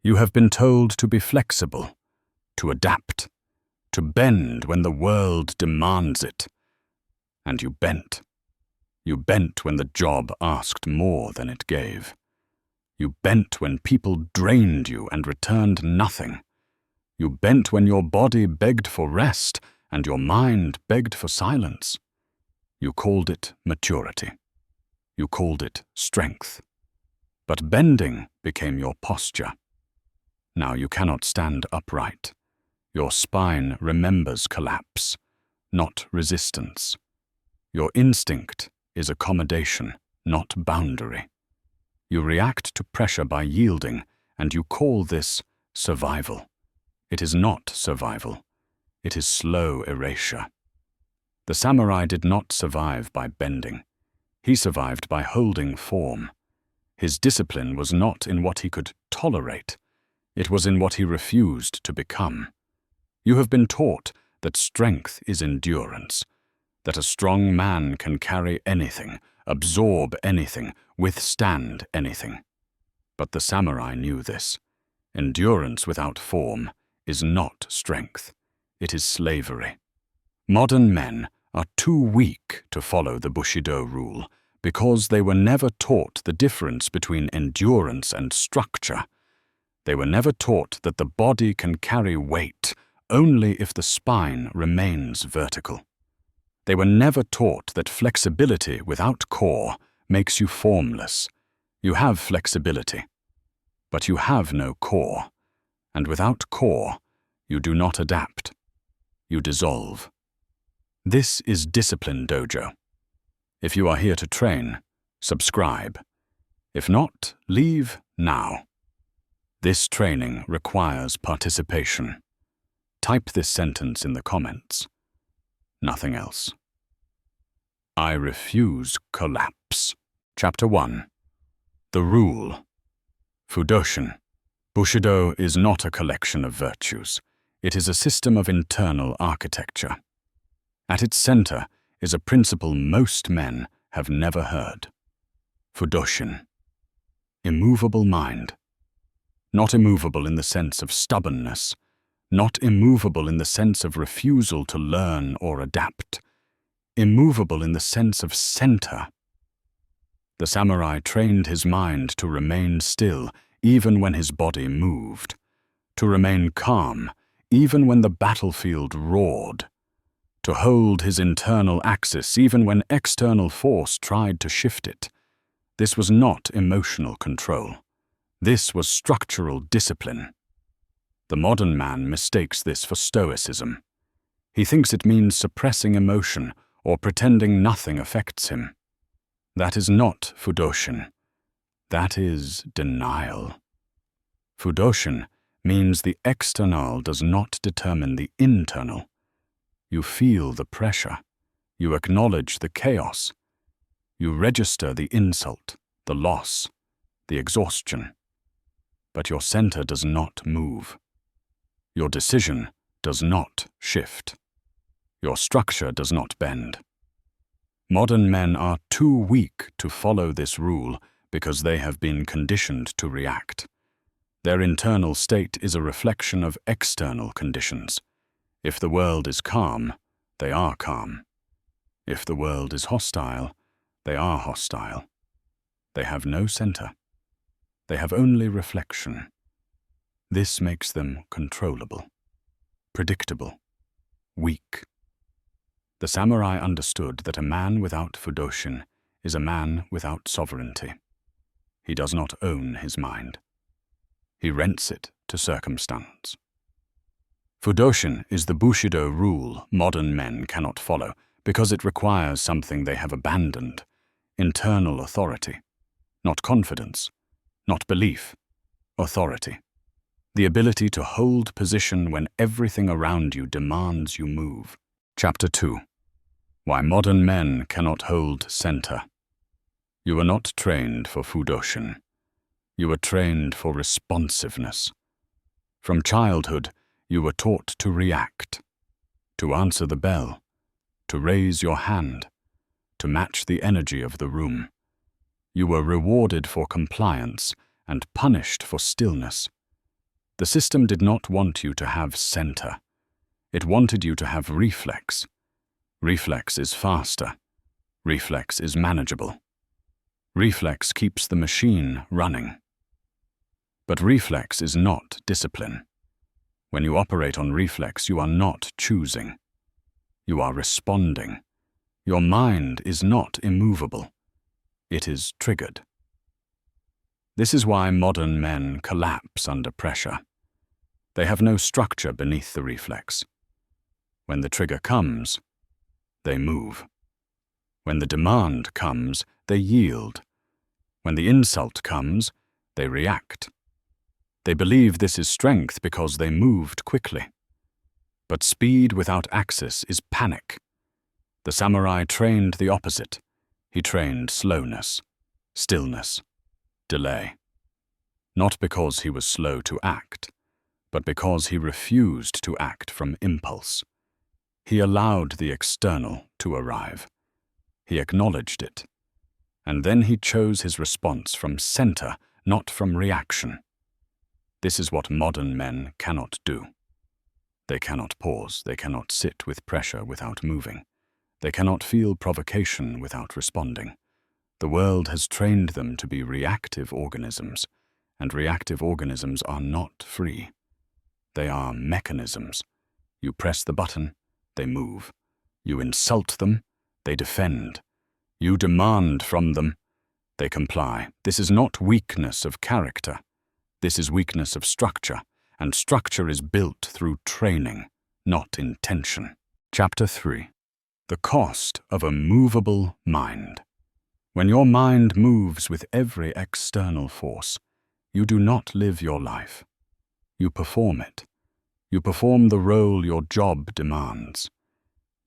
You have been told to be flexible, to adapt, to bend when the world demands it. And you bent. You bent when the job asked more than it gave. You bent when people drained you and returned nothing. You bent when your body begged for rest and your mind begged for silence. You called it maturity. You called it strength. But bending became your posture. Now you cannot stand upright. Your spine remembers collapse, not resistance. Your instinct is accommodation, not boundary. You react to pressure by yielding, and you call this survival. It is not survival. It is slow erasure. The samurai did not survive by bending. He survived by holding form. His discipline was not in what he could tolerate. It was in what he refused to become. You have been taught that strength is endurance, that a strong man can carry anything, absorb anything, withstand anything. But the samurai knew this. Endurance without form is not strength. It is slavery. Modern men are too weak to follow the Bushido rule because they were never taught the difference between endurance and structure. They were never taught that the body can carry weight only if the spine remains vertical. They were never taught that flexibility without core makes you formless. You have flexibility, but you have no core, and without core, you do not adapt. You dissolve. This is Discipline Dojo. If you are here to train, subscribe. If not, leave now. This training requires participation. Type this sentence in the comments. Nothing else. I refuse collapse. Chapter 1. The Rule. Fudoshin. Bushido is not a collection of virtues. It is a system of internal architecture. At its center is a principle most men have never heard. Fudoshin. Immovable mind. Not immovable in the sense of stubbornness, not immovable in the sense of refusal to learn or adapt, immovable in the sense of center. The samurai trained his mind to remain still even when his body moved, to remain calm even when the battlefield roared, to hold his internal axis even when external force tried to shift it. This was not emotional control. This was structural discipline. The modern man mistakes this for stoicism. He thinks it means suppressing emotion or pretending nothing affects him. That is not Fudoshin. That is denial. Fudoshin means the external does not determine the internal. You feel the pressure. You acknowledge the chaos. You register the insult, the loss, the exhaustion. But your center does not move. Your decision does not shift. Your structure does not bend. Modern men are too weak to follow this rule because they have been conditioned to react. Their internal state is a reflection of external conditions. If the world is calm, they are calm. If the world is hostile, they are hostile. They have no center. They have only reflection. This makes them controllable, predictable, weak. The samurai understood that a man without Fudoshin is a man without sovereignty. He does not own his mind. He rents it to circumstance. Fudoshin is the Bushido rule modern men cannot follow because it requires something they have abandoned, internal authority, not confidence, not belief, authority. The ability to hold position when everything around you demands you move. Chapter 2. Why modern men cannot hold center. You were not trained for Fudoshin. You were trained for responsiveness. From childhood, you were taught to react, to answer the bell, to raise your hand, to match the energy of the room. You were rewarded for compliance and punished for stillness. The system did not want you to have center. It wanted you to have reflex. Reflex is faster. Reflex is manageable. Reflex keeps the machine running. But reflex is not discipline. When you operate on reflex, you are not choosing. You are responding. Your mind is not immovable. It is triggered. This is why modern men collapse under pressure. They have no structure beneath the reflex. When the trigger comes, they move. When the demand comes, they yield. When the insult comes, they react. They believe this is strength because they moved quickly. But speed without axis is panic. The samurai trained the opposite. He trained slowness, stillness, delay. Not because he was slow to act, but because he refused to act from impulse. He allowed the external to arrive. He acknowledged it. And then he chose his response from center, not from reaction. This is what modern men cannot do. They cannot pause. They cannot sit with pressure without moving. They cannot feel provocation without responding. The world has trained them to be reactive organisms, and reactive organisms are not free. They are mechanisms. You press the button, they move. You insult them, they defend. You demand from them, they comply. This is not weakness of character. This is weakness of structure, and structure is built through training, not intention. Chapter 3. The cost of a movable mind. When your mind moves with every external force, you do not live your life. You perform it. You perform the role your job demands.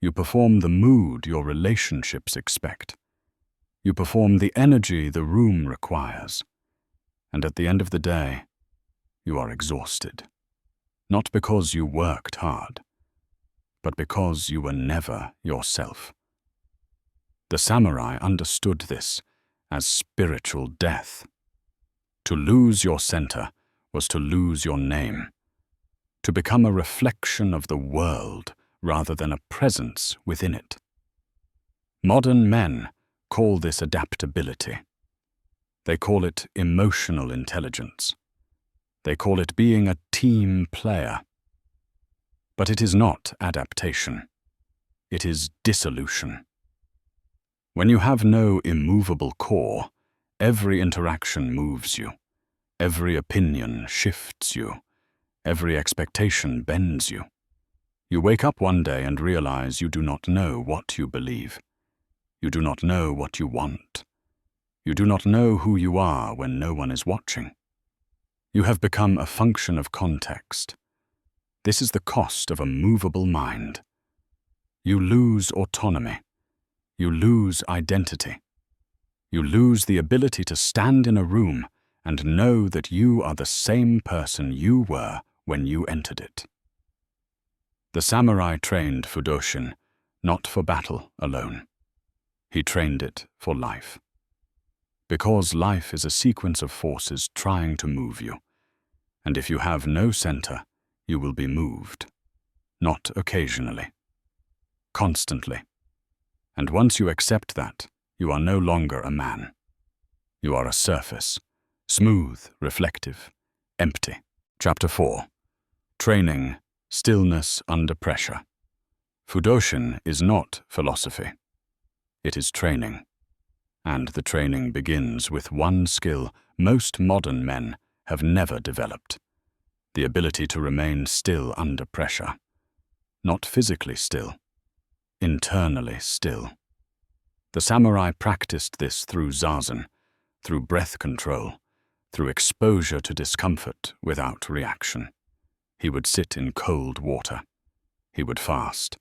You perform the mood your relationships expect. You perform the energy the room requires. And at the end of the day, you are exhausted. Not because you worked hard, but because you were never yourself. The samurai understood this as spiritual death. To lose your center was to lose your name, to become a reflection of the world rather than a presence within it. Modern men call this adaptability. They call it emotional intelligence. They call it being a team player. But it is not adaptation. It is dissolution. When you have no immovable core, every interaction moves you. Every opinion shifts you. Every expectation bends you. You wake up one day and realize you do not know what you believe. You do not know what you want. You do not know who you are when no one is watching. You have become a function of context. This is the cost of a movable mind. You lose autonomy. You lose identity. You lose the ability to stand in a room and know that you are the same person you were when you entered it. The samurai trained Fudoshin not for battle alone. He trained it for life. Because life is a sequence of forces trying to move you, and if you have no center, you will be moved. Not occasionally. Constantly. And once you accept that, you are no longer a man. You are a surface, smooth, reflective, empty. Chapter 4. Training, stillness under pressure. Fudoshin is not philosophy. It is training. And the training begins with one skill most modern men have never developed: the ability to remain still under pressure. Not physically still, internally still. The samurai practiced this through zazen, through breath control, through exposure to discomfort without reaction. He would sit in cold water. He would fast.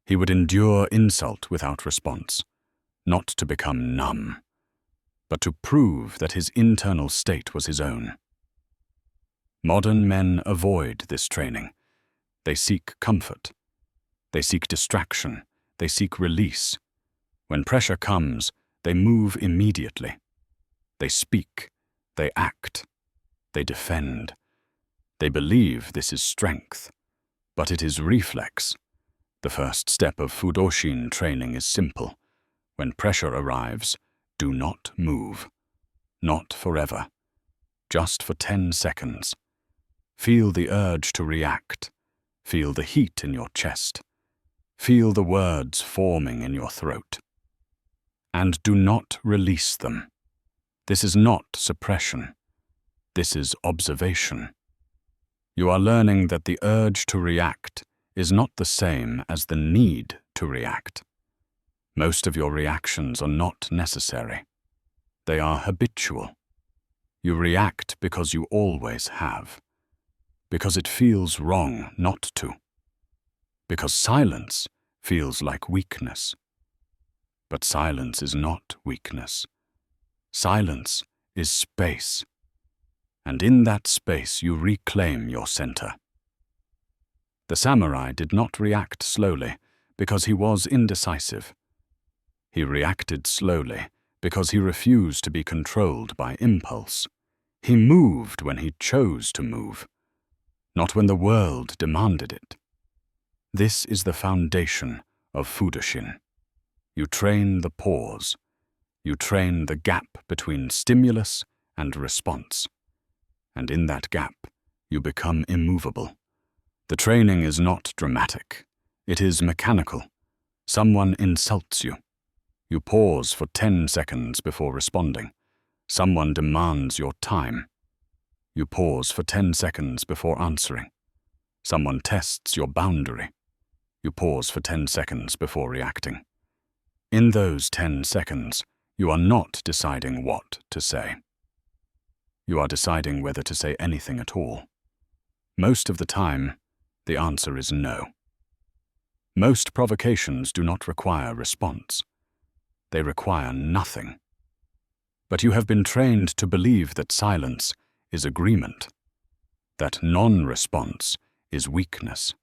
He would endure insult without response, not to become numb, but to prove that his internal state was his own. Modern men avoid this training. They seek comfort. They seek distraction. They seek release. When pressure comes, they move immediately. They speak. They act. They defend. They believe this is strength, but it is reflex. The first step of Fudoshin training is simple. When pressure arrives, do not move. Not forever. Just for 10 seconds. Feel the urge to react. Feel the heat in your chest. Feel the words forming in your throat. And do not release them. This is not suppression. This is observation. You are learning that the urge to react is not the same as the need to react. Most of your reactions are not necessary. They are habitual. You react because you always have. Because it feels wrong not to. Because silence feels like weakness. But silence is not weakness. Silence is space. And in that space you reclaim your center. The samurai did not react slowly because he was indecisive. He reacted slowly because he refused to be controlled by impulse. He moved when he chose to move, not when the world demanded it. This is the foundation of Fudoshin. You train the pause. You train the gap between stimulus and response. And in that gap, you become immovable. The training is not dramatic. It is mechanical. Someone insults you. You pause for 10 seconds before responding. Someone demands your time. You pause for 10 seconds before answering. Someone tests your boundary. You pause for 10 seconds before reacting. In those 10 seconds, you are not deciding what to say. You are deciding whether to say anything at all. Most of the time, the answer is no. Most provocations do not require response. They require nothing. But you have been trained to believe that silence is agreement, that non-response is weakness.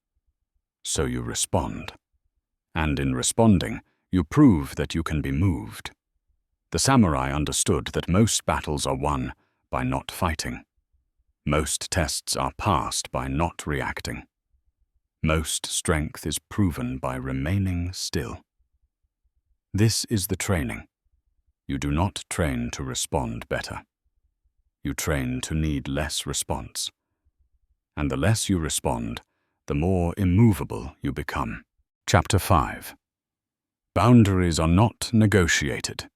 So you respond. And in responding, you prove that you can be moved. The samurai understood that most battles are won by not fighting. Most tests are passed by not reacting. Most strength is proven by remaining still. This is the training. You do not train to respond better. You train to need less response. And the less you respond, the more immovable you become. Chapter 5. Boundaries are not negotiated.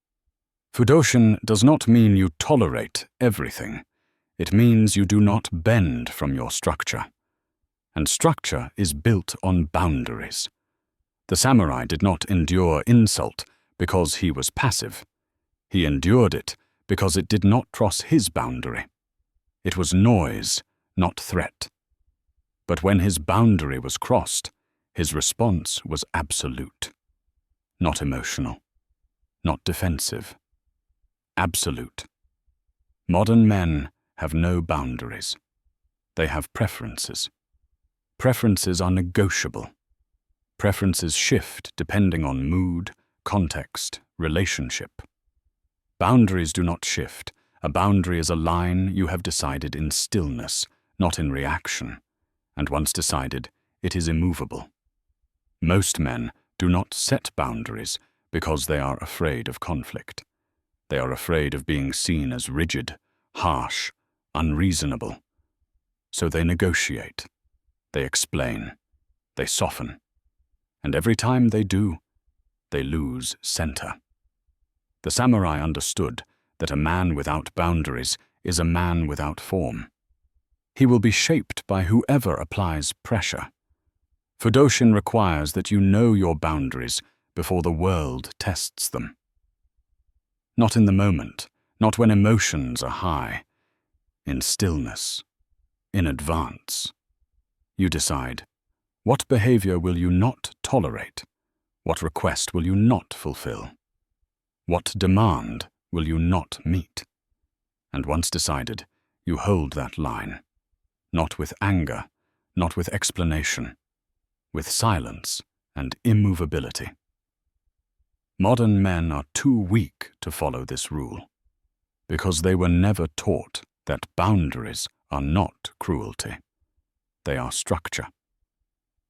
Fudoshin does not mean you tolerate everything. It means you do not bend from your structure. And structure is built on boundaries. The samurai did not endure insult because he was passive. He endured it because it did not cross his boundary. It was noise, not threat. But when his boundary was crossed, his response was absolute. Not emotional, not defensive. Absolute. Modern men have no boundaries. They have preferences. Preferences are negotiable. Preferences shift depending on mood, context, relationship. Boundaries do not shift. A boundary is a line you have decided in stillness, not in reaction. And once decided, it is immovable. Most men do not set boundaries because they are afraid of conflict. They are afraid of being seen as rigid, harsh, unreasonable. So they negotiate. They explain. They soften. And every time they do, they lose center. The samurai understood that a man without boundaries is a man without form. He will be shaped by whoever applies pressure. Fudoshin requires that you know your boundaries before the world tests them. Not in the moment, not when emotions are high. In stillness, in advance. You decide, what behavior will you not tolerate? What request will you not fulfill? What demand will you not meet? And once decided, you hold that line. Not with anger, not with explanation, with silence and immovability. Modern men are too weak to follow this rule, because they were never taught that boundaries are not cruelty. They are structure.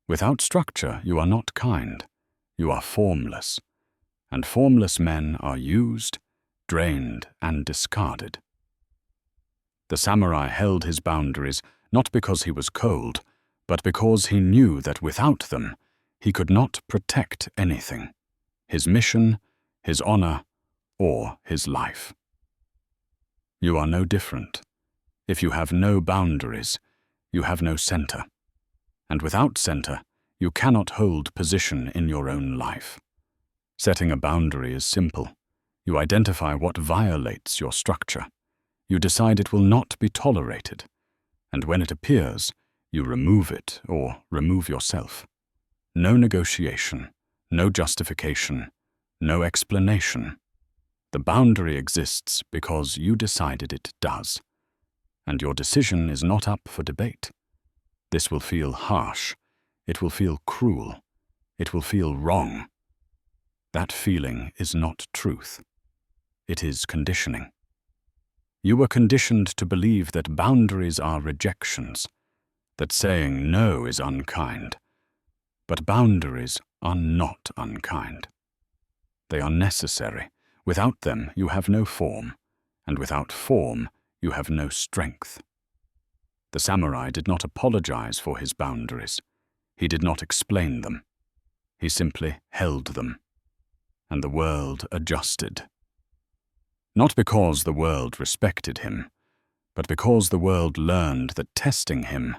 Without structure, you are not kind. You are formless. And formless men are used, drained, and discarded. The samurai held his boundaries not because he was cold, but because he knew that without them, he could not protect anything: his mission, his honor, or his life. You are no different. If you have no boundaries, you have no center. And without center, you cannot hold position in your own life. Setting a boundary is simple. You identify what violates your structure. You decide it will not be tolerated. And when it appears, you remove it or remove yourself. No negotiation, no justification, no explanation. The boundary exists because you decided it does. And your decision is not up for debate. This will feel harsh. It will feel cruel. It will feel wrong. That feeling is not truth. It is conditioning. You were conditioned to believe that boundaries are rejections, that saying no is unkind. But boundaries are not unkind. They are necessary. Without them, you have no form, and without form, you have no strength. The samurai did not apologize for his boundaries. He did not explain them. He simply held them, and the world adjusted. Not because the world respected him, but because the world learned that testing him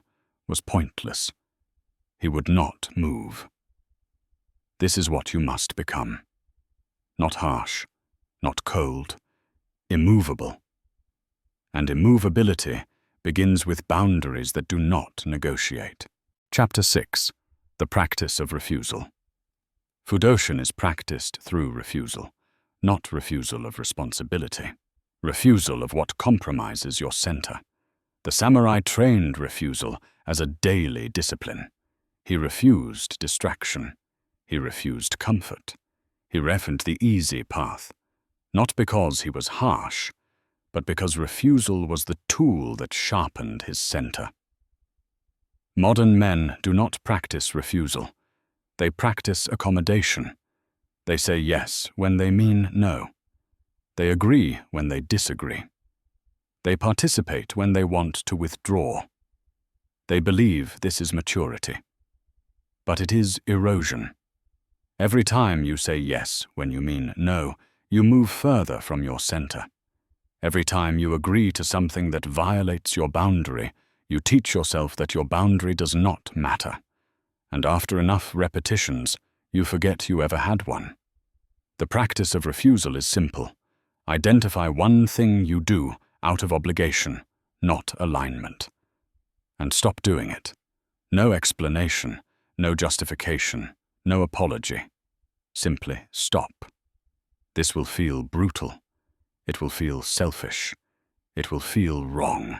was pointless. He would not move. This is what you must become. Not harsh, not cold, immovable. And immovability begins with boundaries that do not negotiate. Chapter 6. The Practice of Refusal. Fudoshin is practiced through refusal, not refusal of responsibility. Refusal of what compromises your center. The samurai trained refusal as a daily discipline. He refused distraction. He refused comfort. He referenced the easy path, not because he was harsh, but because refusal was the tool that sharpened his center. Modern men do not practice refusal. They practice accommodation. They say yes when they mean no. They agree when they disagree. They participate when they want to withdraw. They believe this is maturity. But it is erosion. Every time you say yes when you mean no, you move further from your center. Every time you agree to something that violates your boundary, you teach yourself that your boundary does not matter. And after enough repetitions, you forget you ever had one. The practice of refusal is simple. Identify one thing you do out of obligation, not alignment. And stop doing it. No explanation, no justification, no apology. Simply stop. This will feel brutal. It will feel selfish. It will feel wrong.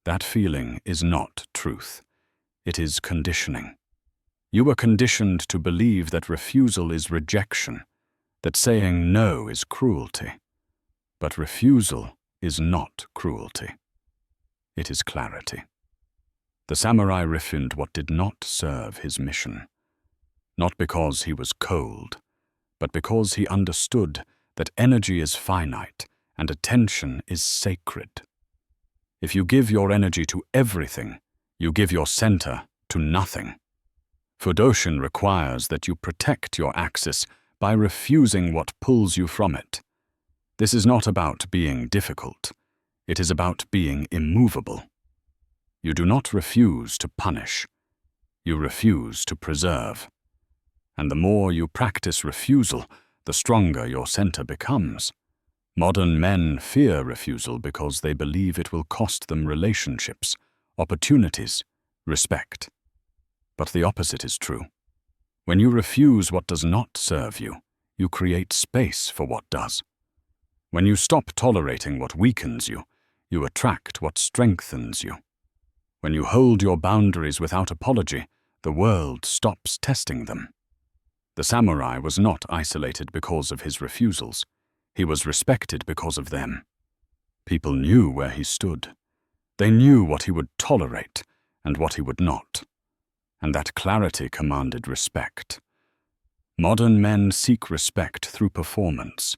That feeling is not truth. It is conditioning. You were conditioned to believe that refusal is rejection, that saying no is cruelty. But refusal is not cruelty. It is clarity. The samurai refused what did not serve his mission, not because he was cold, but because he understood that energy is finite and attention is sacred. If you give your energy to everything, you give your center to nothing. Fudoshin requires that you protect your axis by refusing what pulls you from it. This is not about being difficult. It is about being immovable. You do not refuse to punish. You refuse to preserve. And the more you practice refusal, the stronger your center becomes. Modern men fear refusal because they believe it will cost them relationships, opportunities, respect. But the opposite is true. When you refuse what does not serve you, you create space for what does. When you stop tolerating what weakens you, you attract what strengthens you. When you hold your boundaries without apology, the world stops testing them. The samurai was not isolated because of his refusals. He was respected because of them. People knew where he stood. They knew what he would tolerate, and what he would not, and that clarity commanded respect. Modern men seek respect through performance.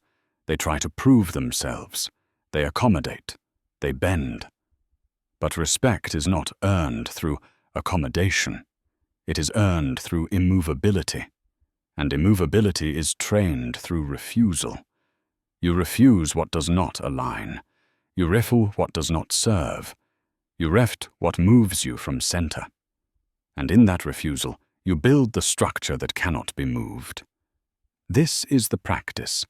They try to prove themselves. They accommodate. They bend. But respect is not earned through accommodation. It is earned through immovability, and immovability is trained through refusal. You refuse what does not align. You riffle what does not serve. You reft what moves you from center. And in that refusal, you build the structure that cannot be moved. This is the practice.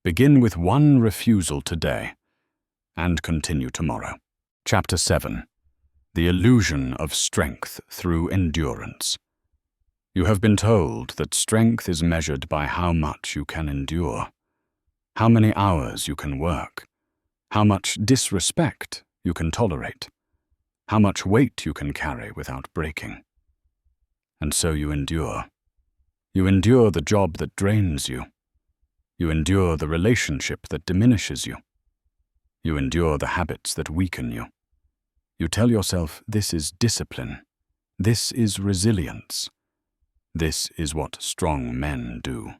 Begin with one refusal today, and continue tomorrow. Chapter 7. The Illusion of Strength Through Endurance. You have been told that strength is measured by how much you can endure, how many hours you can work, how much disrespect you can tolerate, how much weight you can carry without breaking. And so you endure. You endure the job that drains you. You endure the relationship that diminishes you. You endure the habits that weaken you. You tell yourself, this is discipline. This is resilience. This is what strong men do.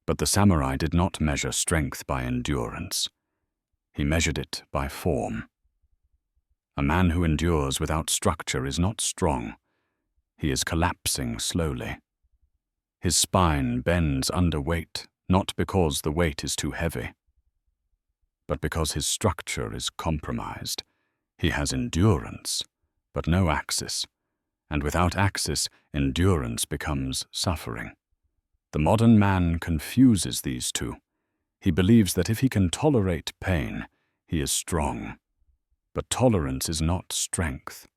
But the samurai did not measure strength by endurance. He measured it by form. A man who endures without structure is not strong. He is collapsing slowly. His spine bends under weight, not because the weight is too heavy, but because his structure is compromised. He has endurance, but no axis, and without axis, endurance becomes suffering. The modern man confuses these two. He believes that if he can tolerate pain, he is strong. But tolerance is not strength.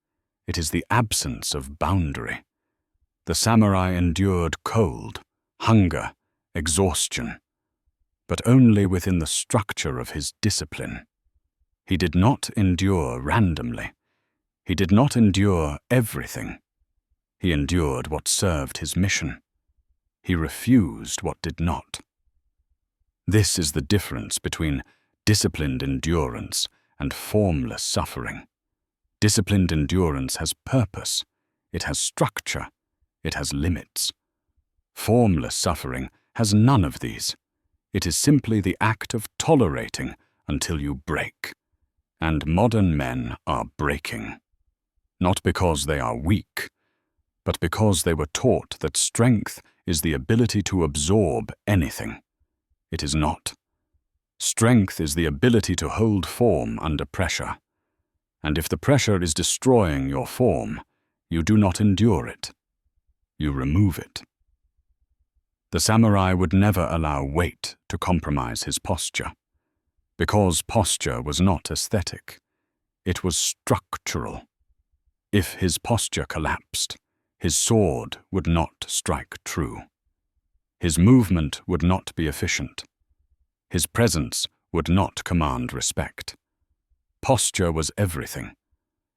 It is the absence of boundary. The samurai endured cold, hunger, exhaustion, but only within the structure of his discipline. He did not endure randomly. He did not endure everything. He endured what served his mission. He refused what did not. This is the difference between disciplined endurance and formless suffering. Disciplined endurance has purpose. It has structure. It has limits. Formless suffering has none of these. It is simply the act of tolerating until you break. And modern men are breaking. Not because they are weak, but because they were taught that strength is the ability to absorb anything. It is not. Strength is the ability to hold form under pressure. And if the pressure is destroying your form, you do not endure it. You remove it. The samurai would never allow weight to compromise his posture, because posture was not aesthetic. It was structural. If his posture collapsed, his sword would not strike true. His movement would not be efficient. His presence would not command respect. Posture was everything,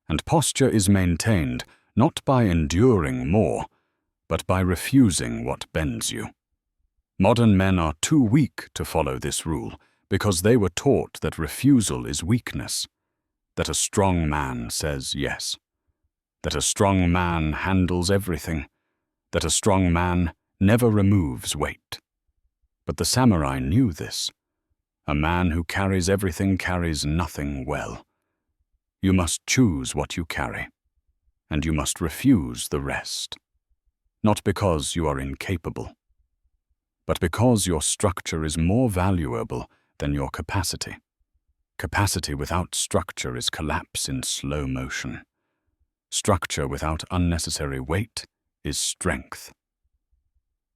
and posture is maintained not by enduring more, but by refusing what bends you. Modern men are too weak to follow this rule because they were taught that refusal is weakness, that a strong man says yes, that a strong man handles everything, that a strong man never removes weight. But the samurai knew this. A man who carries everything carries nothing well. You must choose what you carry, and you must refuse the rest. Not because you are incapable, but because your structure is more valuable than your capacity. Capacity without structure is collapse in slow motion. Structure without unnecessary weight is strength.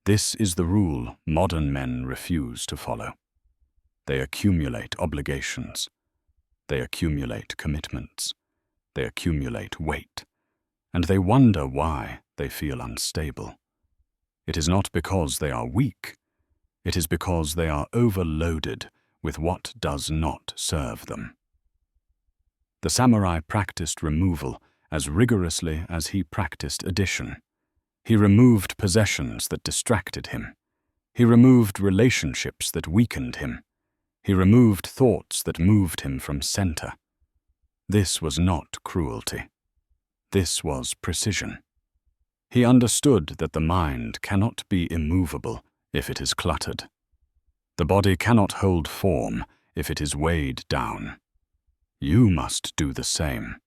This is the rule modern men refuse to follow. They accumulate obligations. They accumulate commitments. They accumulate weight. And they wonder why they feel unstable. It is not because they are weak. It is because they are overloaded with what does not serve them. The samurai practiced removal as rigorously as he practiced addition. He removed possessions that distracted him. He removed relationships that weakened him. He removed thoughts that moved him from center. This was not cruelty. This was precision. He understood that the mind cannot be immovable if it is cluttered. The body cannot hold form if it is weighed down. You must do the same.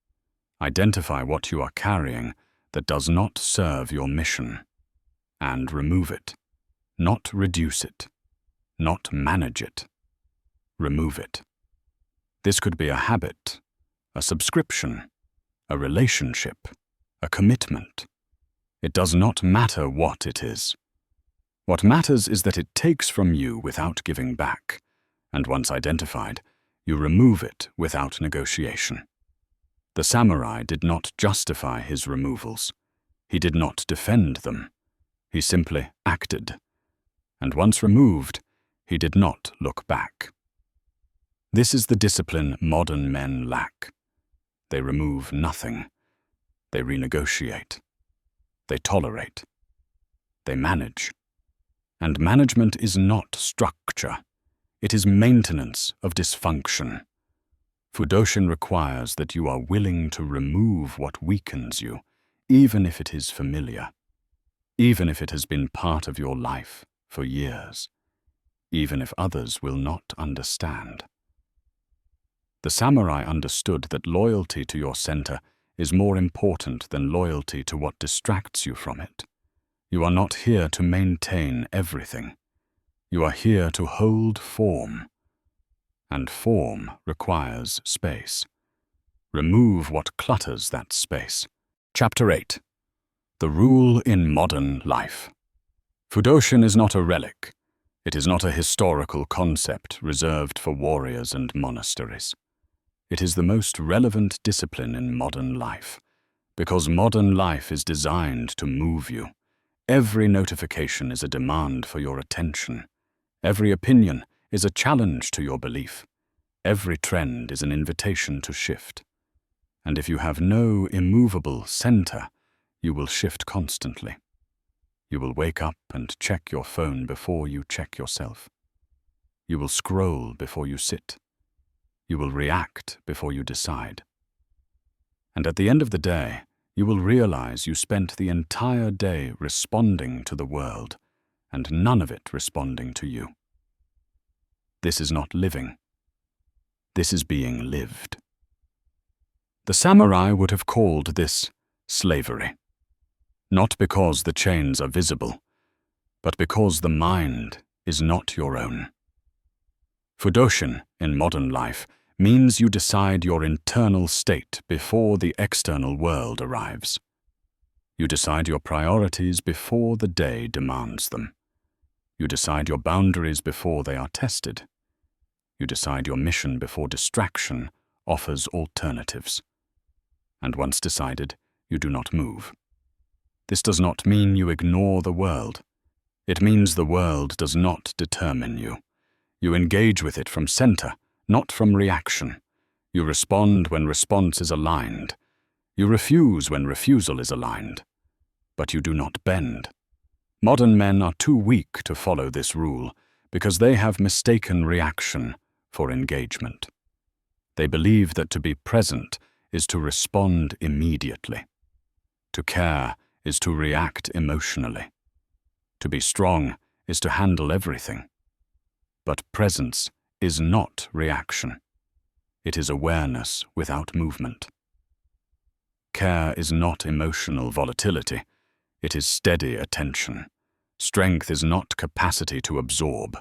Identify what you are carrying that does not serve your mission, and remove it. Not reduce it. Not manage it. Remove it. This could be a habit, a subscription, a relationship, a commitment. It does not matter what it is. What matters is that it takes from you without giving back, and once identified, you remove it without negotiation. The samurai did not justify his removals. He did not defend them. He simply acted. And once removed, he did not look back. This is the discipline modern men lack. They remove nothing. They renegotiate. They tolerate. They manage. And management is not structure. It is maintenance of dysfunction. Fudoshin requires that you are willing to remove what weakens you, even if it is familiar, even if it has been part of your life for years, even if others will not understand. The samurai understood that loyalty to your center is more important than loyalty to what distracts you from it. You are not here to maintain everything. You are here to hold form. And form requires space. Remove what clutters that space. Chapter 8. The Rule in Modern Life. Fudoshin is not a relic. It is not a historical concept reserved for warriors and monasteries. It is the most relevant discipline in modern life, because modern life is designed to move you. Every notification is a demand for your attention. Every opinion is a challenge to your belief. Every trend is an invitation to shift. And if you have no immovable center, you will shift constantly. You will wake up and check your phone before you check yourself. You will scroll before you sit. You will react before you decide. And at the end of the day, you will realize you spent the entire day responding to the world, and none of it responding to you. This is not living. This is being lived. The samurai would have called this slavery, not because the chains are visible, but because the mind is not your own. Fudoshin, in modern life, means you decide your internal state before the external world arrives. You decide your priorities before the day demands them. You decide your boundaries before they are tested. You decide your mission before distraction offers alternatives. And once decided, you do not move. This does not mean you ignore the world. It means the world does not determine you. You engage with it from center, not from reaction. You respond when response is aligned. You refuse when refusal is aligned. But you do not bend. Modern men are too weak to follow this rule because they have mistaken reaction for engagement. They believe that to be present is to respond immediately. To care is to react emotionally. To be strong is to handle everything. But presence is not reaction. It is awareness without movement. Care is not emotional volatility. It is steady attention. Strength is not capacity to absorb.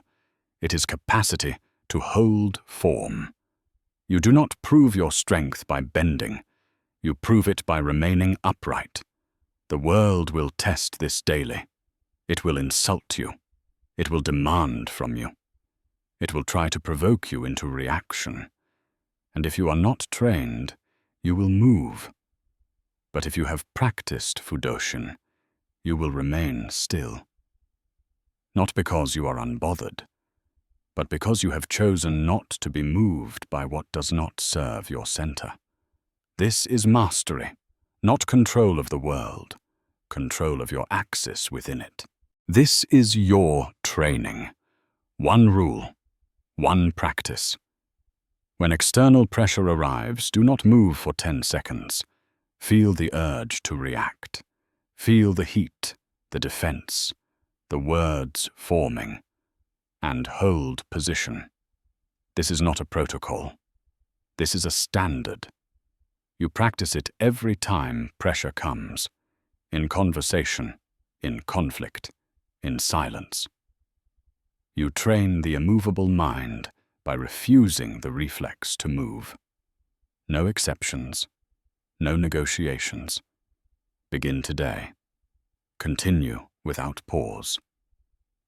It is capacity to hold form. You do not prove your strength by bending. You prove it by remaining upright. The world will test this daily. It will insult you. It will demand from you. It will try to provoke you into reaction. And if you are not trained, you will move. But if you have practiced Fudoshin, you will remain still. Not because you are unbothered, but because you have chosen not to be moved by what does not serve your center. This is mastery, not control of the world, control of your axis within it. This is your training. One rule. One practice. When external pressure arrives, do not move for 10 seconds. Feel the urge to react. Feel the heat, the defense, the words forming, and hold position. This is not a protocol. This is a standard. You practice it every time pressure comes, in conversation, in conflict, in silence. You train the immovable mind by refusing the reflex to move. No exceptions, no negotiations. Begin today. Continue without pause.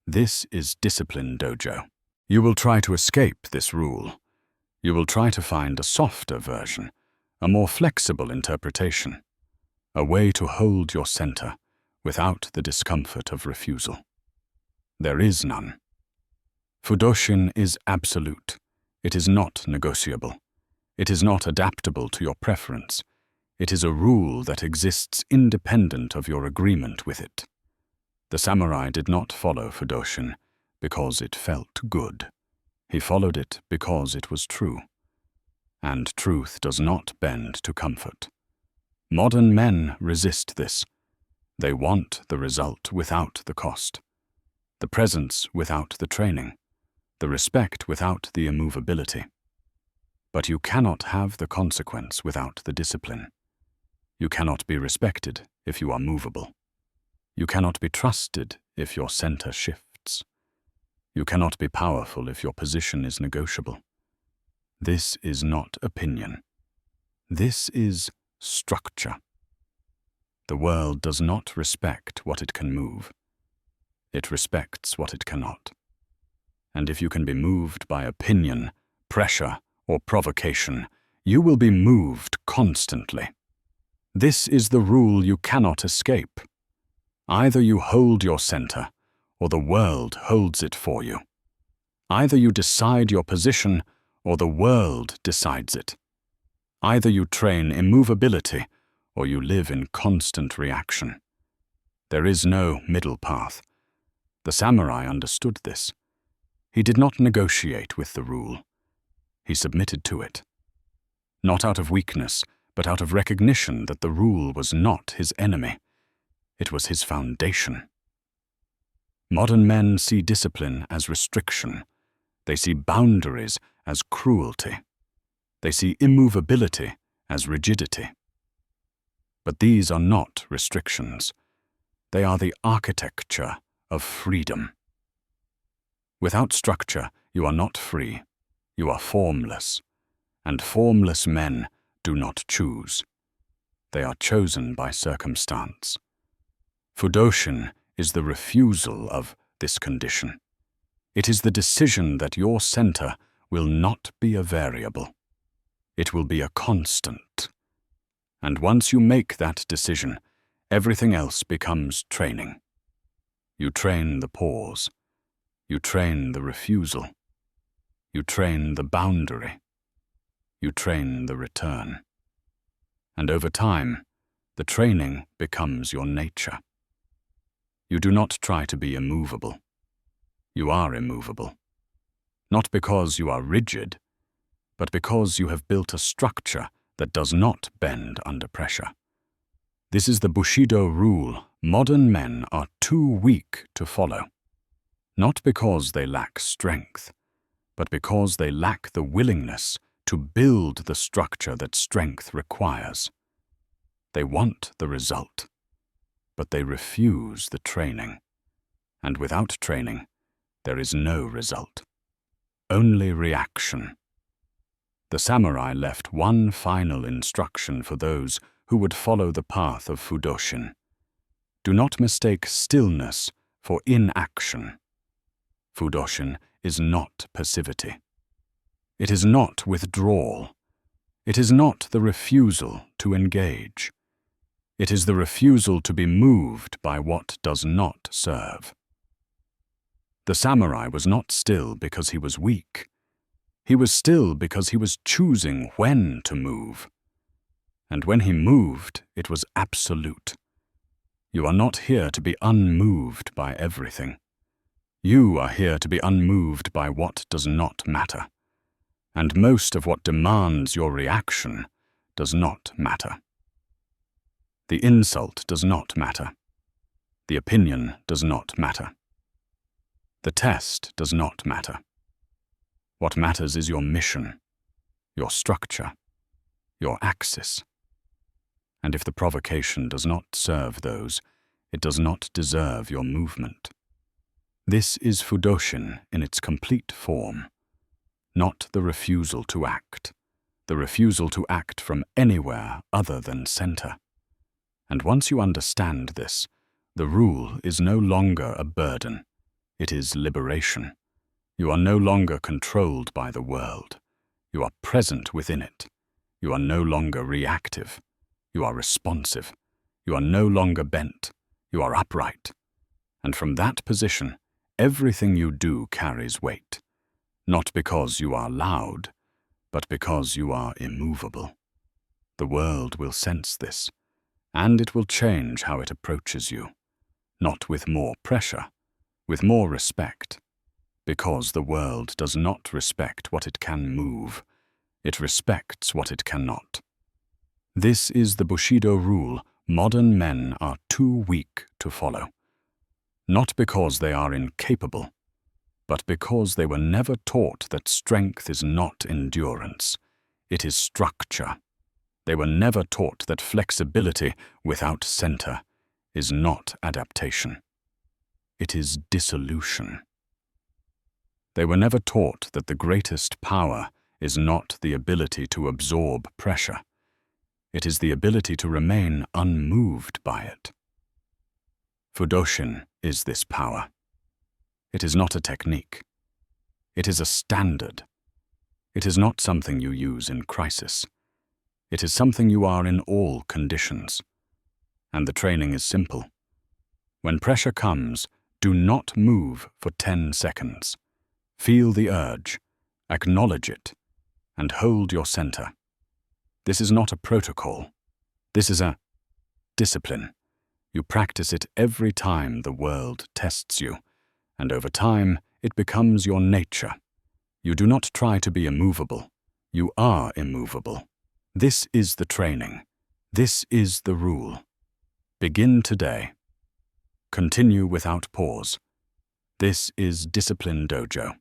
This is Discipline Dojo. You will try to escape this rule. You will try to find a softer version, a more flexible interpretation, a way to hold your center without the discomfort of refusal. There is none. Fudoshin is absolute. It is not negotiable. It is not adaptable to your preference. It is a rule that exists independent of your agreement with it. The samurai did not follow Fudoshin because it felt good. He followed it because it was true. And truth does not bend to comfort. Modern men resist this. They want the result without the cost, the presence without the training, the respect without the immovability. But you cannot have the consequence without the discipline. You cannot be respected if you are movable. You cannot be trusted if your center shifts. You cannot be powerful if your position is negotiable. This is not opinion. This is structure. The world does not respect what it can move. It respects what it cannot. And if you can be moved by opinion, pressure, or provocation, you will be moved constantly. This is the rule you cannot escape. Either you hold your center, or the world holds it for you. Either you decide your position, or the world decides it. Either you train immovability, or you live in constant reaction. There is no middle path. The samurai understood this. He did not negotiate with the rule. He submitted to it. Not out of weakness, but out of recognition that the rule was not his enemy. It was his foundation. Modern men see discipline as restriction. They see boundaries as cruelty. They see immovability as rigidity. But these are not restrictions. They are the architecture of freedom. Without structure, you are not free. You are formless. And formless men do not choose. They are chosen by circumstance. Fudoshin is the refusal of this condition. It is the decision that your center will not be a variable. It will be a constant. And once you make that decision, everything else becomes training. You train the pause. You train the refusal. You train the boundary. You train the return. And over time, the training becomes your nature. You do not try to be immovable. You are immovable. Not because you are rigid, but because you have built a structure that does not bend under pressure. This is the Bushido rule modern men are too weak to follow. Not because they lack strength, but because they lack the willingness to build the structure that strength requires. They want the result, but they refuse the training. And without training, there is no result. Only reaction. The samurai left one final instruction for those who would follow the path of Fudoshin. Do not mistake stillness for inaction. Fudoshin is not passivity. It is not withdrawal. It is not the refusal to engage. It is the refusal to be moved by what does not serve. The samurai was not still because he was weak. He was still because he was choosing when to move. And when he moved, it was absolute. You are not here to be unmoved by everything. You are here to be unmoved by what does not matter. And most of what demands your reaction does not matter. The insult does not matter. The opinion does not matter. The test does not matter. What matters is your mission, your structure, your axis. And if the provocation does not serve those, it does not deserve your movement. This is Fudoshin in its complete form, not the refusal to act, the refusal to act from anywhere other than center. And once you understand this, the rule is no longer a burden, it is liberation. You are no longer controlled by the world. You are present within it. You are no longer reactive. You are responsive. You are no longer bent. You are upright. And from that position, everything you do carries weight, not because you are loud, but because you are immovable. The world will sense this, and it will change how it approaches you, not with more pressure, with more respect, because the world does not respect what it can move, it respects what it cannot. This is the Bushido rule modern men are too weak to follow, not because they are incapable, but because they were never taught that strength is not endurance, it is structure. They were never taught that flexibility without center is not adaptation. It is dissolution. They were never taught that the greatest power is not the ability to absorb pressure. It is the ability to remain unmoved by it. Fudoshin is this power. It is not a technique. It is a standard. It is not something you use in crisis. It is something you are in all conditions. And the training is simple. When pressure comes, do not move for 10 seconds. Feel the urge, acknowledge it, and hold your center. This is not a protocol. This is a discipline. You practice it every time the world tests you, and over time it becomes your nature. You do not try to be immovable. You are immovable. This is the training. This is the rule. Begin today. Continue without pause. This is Discipline Dojo.